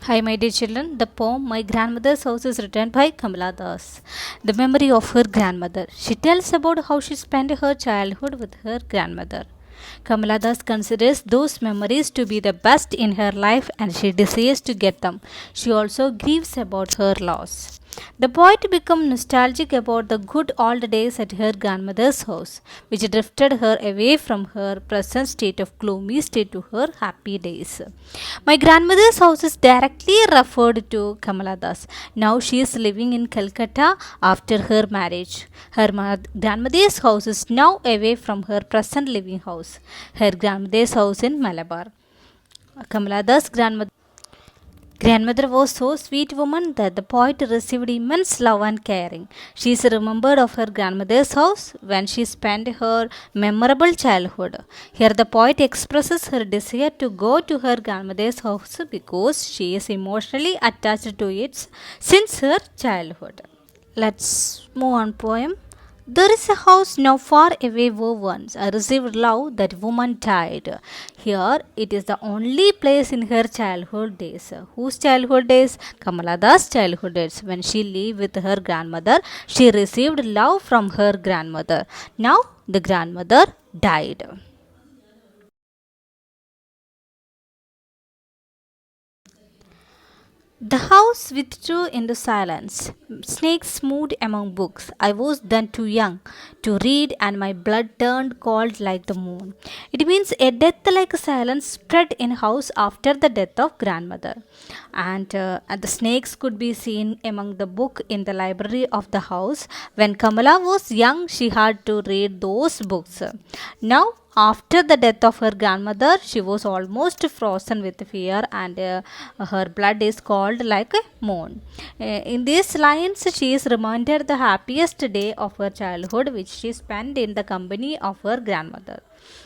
Hi, my dear children. The poem My Grandmother's House is written by Kamala Das. The memory of her grandmother. She tells about how she spent her childhood with her grandmother. Kamala Das considers those memories to be the best in her life and she desires to get them. She also grieves about her loss. The poet becomes nostalgic about the good old days at her grandmother's house, which drifted her away from her present state of gloomy state to her happy days. My grandmother's house is directly referred to Kamala Das. Now she is living in Calcutta after her marriage. Her grandmother's house is now away from her present living house. Her grandmother's house in Malabar. Kamala Das' grandmother was so sweet woman that the poet received immense love and caring. She is remembered of her grandmother's house when she spent her memorable childhood. Here the poet expresses her desire to go to her grandmother's house because she is emotionally attached to it since her childhood. Let's move on poem. There is a house now far away where once I received love that woman died. Here it is the only place in her childhood days. Whose childhood days? Kamalada's childhood days. When she lived with her grandmother, she received love from her grandmother. Now the grandmother died. The house withdrew into silence. Snakes moved among books. I was then too young to read, and my blood turned cold like the moon. It means a death like silence spread in house after the death of grandmother. And the snakes could be seen among the book in the library of the house. When Kamala was young, she had to read those books. Now after the death of her grandmother, she was almost frozen with fear, and her blood is cold like a moon. In these lines, she is reminded the happiest day of her childhood, which she spent in the company of her grandmother.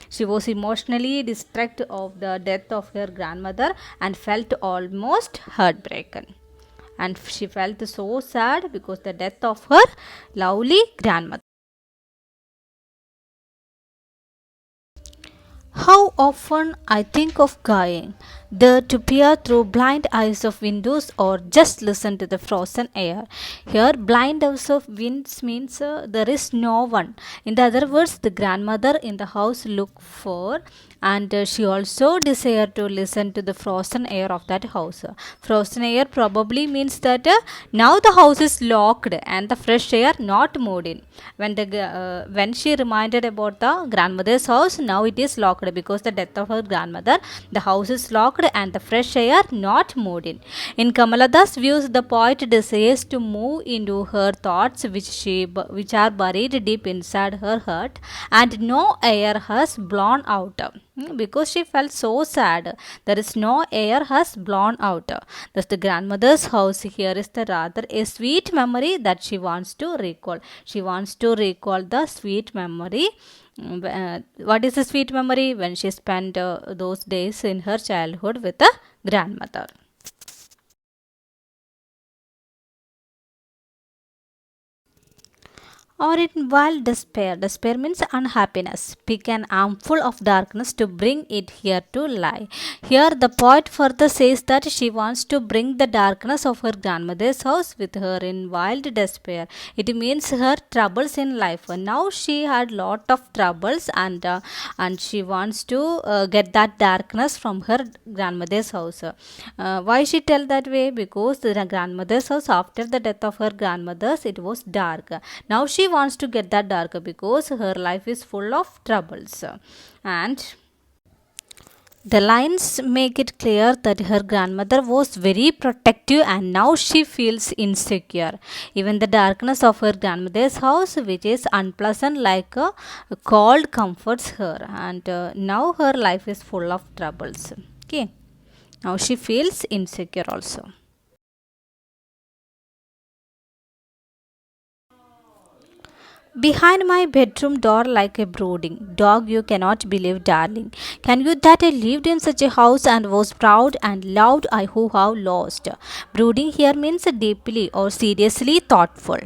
She was emotionally distraught of the death of her grandmother and felt almost heartbroken. And she felt so sad because the death of her lovely grandmother. How often I think of going there to peer through blind eyes of windows or just listen to the frozen air. Here, blind eyes of winds means there is no one. In the other words, the grandmother in the house look for, and she also desire to listen to the frozen air of that house. Frozen air probably means that now the house is locked and the fresh air not moved in. When she reminded about the grandmother's house, now it is locked because the death of her grandmother, the house is locked and the fresh air not moved in. In Kamalada's views, the poet desires to move into her thoughts which are buried deep inside her heart, and no air has blown out. Because she felt so sad, there is no air has blown out. Thus, the grandmother's house here is the rather a sweet memory that she wants to recall. She wants to recall the sweet memory. What is a sweet memory? When she spent those days in her childhood with a grandmother. Or in wild despair. Despair means unhappiness. Pick an armful of darkness to bring it here to lie. Here, the poet further says that she wants to bring the darkness of her grandmother's house with her in wild despair. It means her troubles in life. Now she had lot of troubles, and she wants to get that darkness from her grandmother's house. Why she tell that way? Because the grandmother's house after the death of her grandmother's it was dark. Now she wants to get that darker because her life is full of troubles. And the lines make it clear that her grandmother was very protective and now she feels insecure. Even the darkness of her grandmother's house, which is unpleasant like a cold, comforts her. And now her life is full of troubles. Okay. Now she feels insecure also. Behind my bedroom door, like a brooding dog, you cannot believe, darling. Can you that I lived in such a house and was proud and loved, I who have lost? Brooding here means deeply or seriously thoughtful.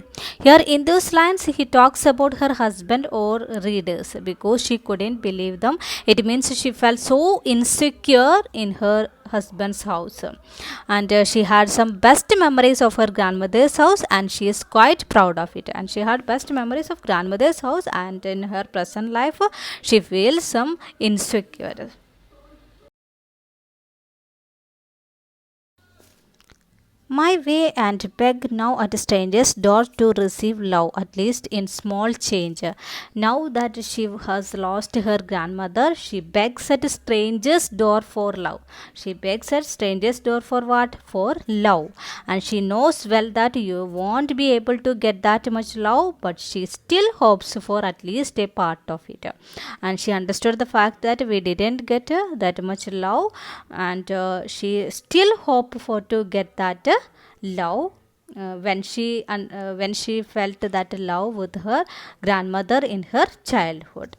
Here in those lines, he talks about her husband or readers because she couldn't believe them. It means she felt so insecure in her husband's house. And she had some best memories of her grandmother's house, and she is quite proud of it. And she had best memories of grandmother's house, and in her present life she feels some insecure. My way and beg now at a stranger's door to receive love, at least in small change. Now that she has lost her grandmother, she begs at a stranger's door for love. She begs at stranger's door for what? For love. And she knows well that you won't be able to get that much love, but she still hopes for at least a part of it. And she understood the fact that we didn't get that much love, and she still hope for to get that love when she felt that love with her grandmother in her childhood.